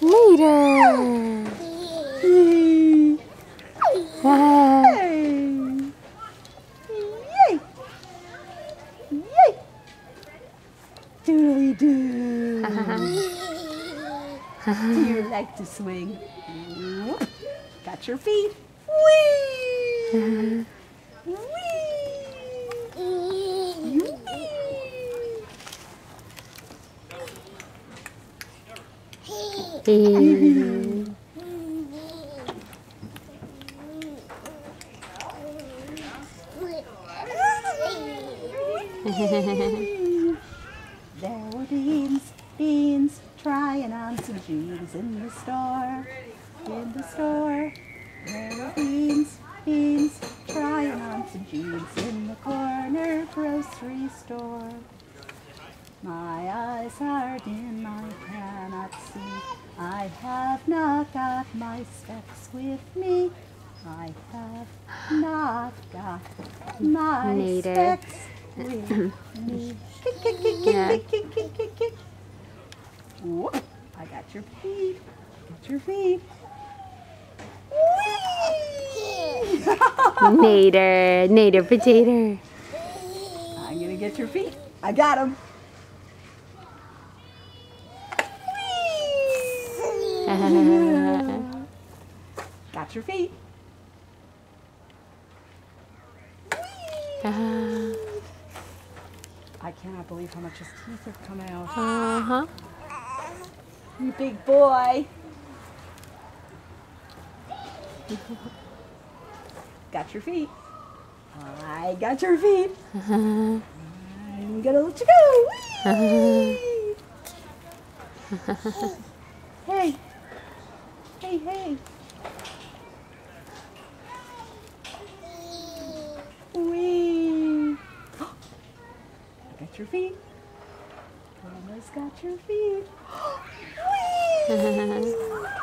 Later. Hey. Yay. Yay. Doodly doo. Do you like to swing? Whoop. Got your feet. Whee! Whee! There were beans, trying on some jeans in the store. There were beans, trying on some jeans in the corner grocery store. My eyes are dim, I cannot see. I have not got my specs with me. I have not got my Nader. specs with me. Kick, kick, kick, Yeah. kick, kick, kick, kick, kick. Whoop. I got your feet. Got your feet. Whee! Nader potato. I'm gonna get your feet. I got them. Got your feet. I cannot believe how much his teeth are coming out. You big boy. Got your feet. I got your feet. I'm gonna let you go. Whee! Hey. Hey, hey. Whee! Got your feet. Almost got your feet. Whee!